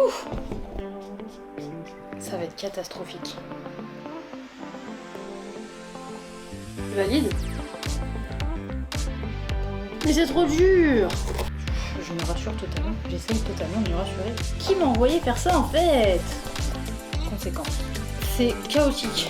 Ouf. Ça va être catastrophique. Valide. Mais c'est trop dur. Je me rassure totalement. J'essaye totalement de me rassurer. Qui m'a envoyé faire ça en fait? Conséquence. C'est chaotique.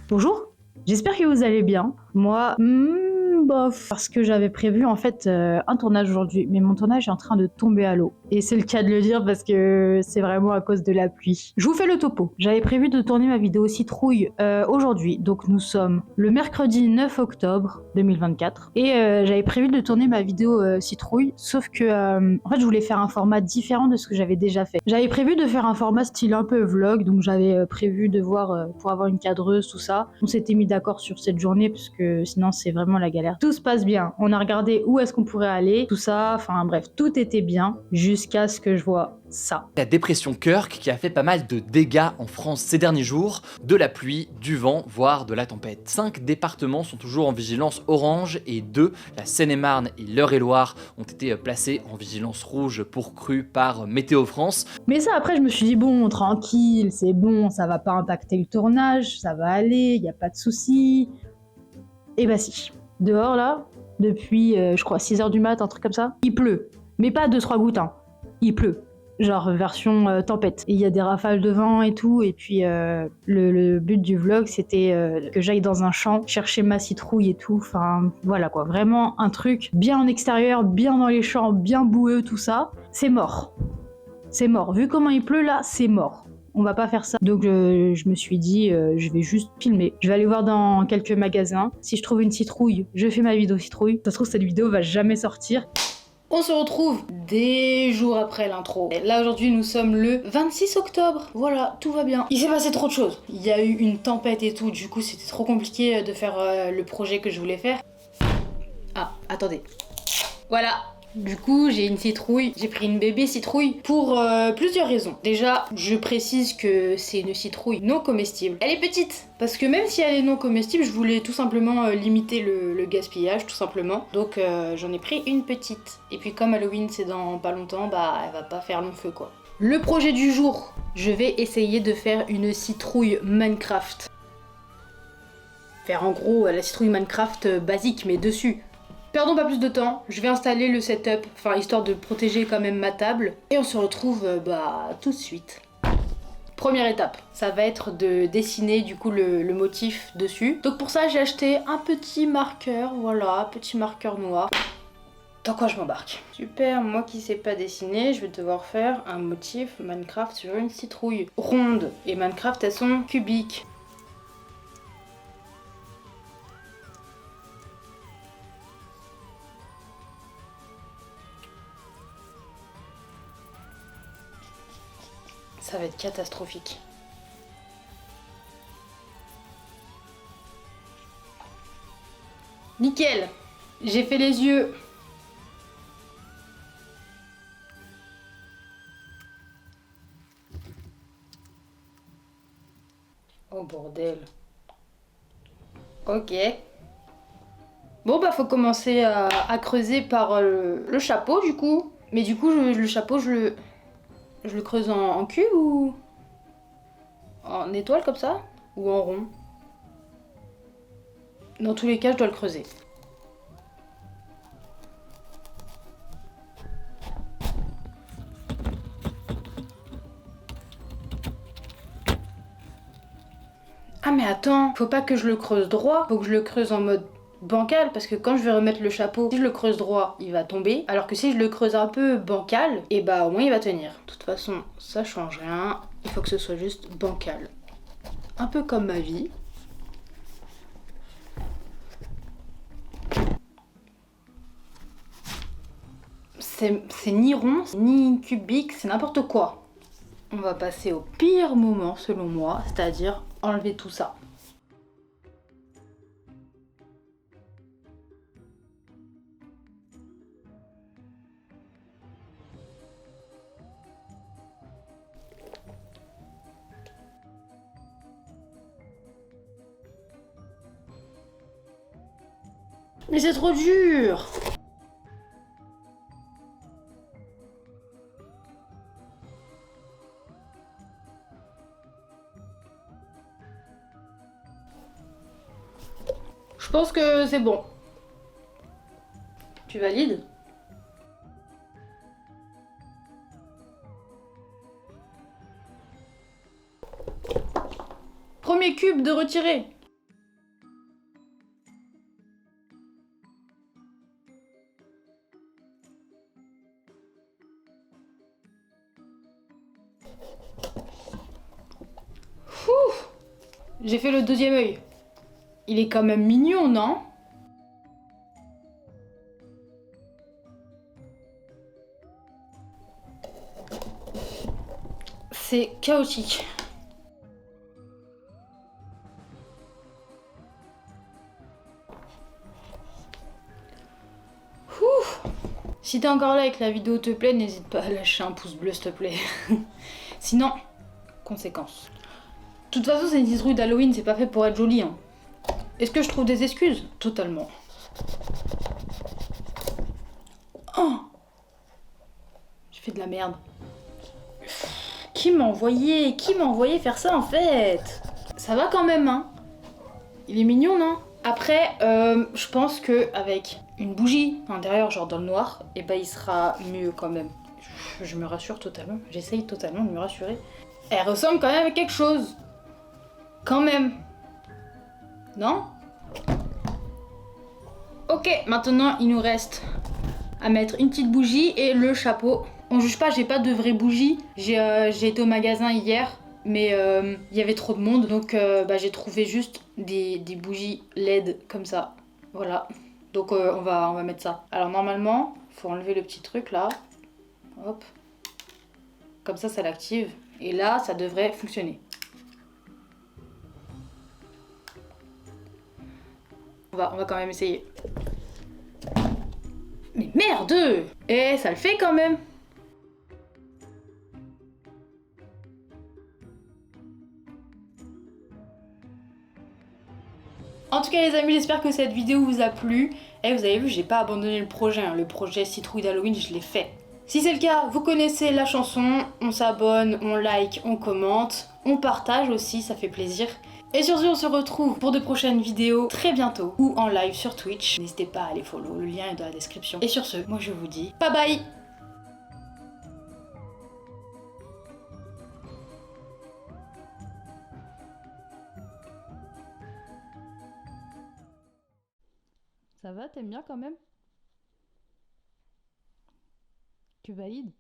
Bonjour, j'espère que vous allez bien. Moi, bof, parce que j'avais prévu en fait un tournage aujourd'hui, mais mon tournage est en train de tomber à l'eau. Et c'est le cas de le dire parce que c'est vraiment à cause de la pluie. Je vous fais le topo. J'avais prévu de tourner ma vidéo citrouille aujourd'hui, donc nous sommes le mercredi 9 octobre 2024. Et j'avais prévu de tourner ma vidéo citrouille, sauf que en fait je voulais faire un format différent de ce que j'avais déjà fait. J'avais prévu de faire un format style un peu vlog, donc j'avais prévu de voir pour avoir une cadreuse, tout ça. On s'était mis d'accord sur cette journée parce que sinon c'est vraiment la galère. Tout se passe bien. On a regardé où est-ce qu'on pourrait aller, tout ça, enfin bref, tout était bien jusqu'à ce que je vois ça. La dépression Kirk qui a fait pas mal de dégâts en France ces derniers jours, de la pluie, du vent, voire de la tempête. 5 départements sont toujours en vigilance orange et 2, la Seine-et-Marne et l'Eure-et-Loire, ont été placés en vigilance rouge pour crue par Météo France. Mais ça après je me suis dit bon, tranquille, c'est bon, ça va pas impacter le tournage, ça va aller, y a pas de souci. Et bah si. Dehors là, depuis je crois 6h du mat, un truc comme ça, il pleut. Mais pas 2-3 gouttes, hein. Il pleut. Genre version tempête. Et il y a des rafales de vent et tout, et puis le but du vlog c'était que j'aille dans un champ chercher ma citrouille et tout, enfin voilà quoi, vraiment un truc bien en extérieur, bien dans les champs, bien boueux, tout ça. C'est mort. C'est mort. Vu comment il pleut là, c'est mort. On va pas faire ça. Donc je me suis dit, je vais juste filmer. Je vais aller voir dans quelques magasins. Si je trouve une citrouille, je fais ma vidéo citrouille. Ça se trouve, cette vidéo va jamais sortir. On se retrouve des jours après l'intro. Là aujourd'hui nous sommes le 26 octobre. Voilà, tout va bien. Il s'est passé trop de choses. Il y a eu une tempête et tout, du coup c'était trop compliqué de faire le projet que je voulais faire. Ah, attendez. Voilà. Du coup, j'ai une citrouille, j'ai pris une bébé citrouille pour plusieurs raisons. Déjà, je précise que c'est une citrouille non comestible. Elle est petite, parce que même si elle est non comestible, je voulais tout simplement limiter le gaspillage, tout simplement. Donc j'en ai pris une petite. Et puis comme Halloween c'est dans pas longtemps, bah elle va pas faire long feu quoi. Le projet du jour, je vais essayer de faire une citrouille Minecraft. Faire en gros la citrouille Minecraft basique mais dessus. Perdons pas plus de temps, je vais installer le setup, enfin histoire de protéger quand même ma table. Et on se retrouve tout de suite. Première étape, ça va être de dessiner du coup le motif dessus. Donc pour ça j'ai acheté un petit marqueur, voilà, petit marqueur noir. Dans quoi je m'embarque? Super, moi qui sais pas dessiner, je vais devoir faire un motif Minecraft sur une citrouille ronde. Et Minecraft elles sont cubiques. Ça va être catastrophique. Nickel! J'ai fait les yeux. Oh bordel. Ok. Bon bah faut commencer à creuser par le chapeau du coup. Mais du coup le chapeau je le creuse en cube ou en étoile comme ça? Ou en rond? Dans tous les cas, je dois le creuser. Ah mais attends, faut pas que je le creuse droit, faut que je le creuse en mode bancal parce que quand je vais remettre le chapeau, si je le creuse droit, il va tomber. Alors que si je le creuse un peu bancal, et bah au moins il va tenir. De toute façon, ça change rien. Il faut que ce soit juste bancal. Un peu comme ma vie. C'est ni rond, ni cubique, c'est n'importe quoi. On va passer au pire moment selon moi, c'est-à-dire enlever tout ça. Mais c'est trop dur! Je pense que c'est bon. Tu valides? Premier cube de retirer. J'ai fait le deuxième œil. Il est quand même mignon, non? C'est chaotique. Si t'es encore là et que la vidéo te plaît, n'hésite pas à lâcher un pouce bleu, s'il te plaît. Sinon, conséquences. De toute façon, c'est une citrouille d'Halloween, c'est pas fait pour être joli. Hein. Est-ce que je trouve des excuses? Totalement. Oh, j'ai fait de la merde. Qui m'a envoyé? Qui m'a envoyé faire ça en fait? Ça va quand même, hein? Il est mignon, non? Après, je pense que avec une bougie à l'intérieur, genre dans le noir, et ben il sera mieux quand même. Je me rassure totalement. J'essaye totalement de me rassurer. Elle ressemble quand même à quelque chose. Quand même. Non? Ok, maintenant il nous reste à mettre une petite bougie et le chapeau. On juge pas, j'ai pas de vraie bougie. J'ai été au magasin hier, mais il y avait trop de monde, donc j'ai trouvé juste des bougies LED comme ça. Voilà. Donc on va mettre ça. Alors normalement, faut enlever le petit truc là. Hop. Comme ça l'active. Et là, ça devrait fonctionner. On va quand même essayer. Mais merde! Eh, ça le fait quand même! En tout cas les amis, j'espère que cette vidéo vous a plu. Et vous avez vu, j'ai pas abandonné le projet. Hein. Le projet Citrouille d'Halloween, je l'ai fait. Si c'est le cas, vous connaissez la chanson. On s'abonne, on like, on commente. On partage aussi, ça fait plaisir. Et sur ce, on se retrouve pour de prochaines vidéos très bientôt. Ou en live sur Twitch. N'hésitez pas à aller follow, le lien est dans la description. Et sur ce, moi je vous dis bye bye! Ça va, t'aimes bien quand même? Tu valides?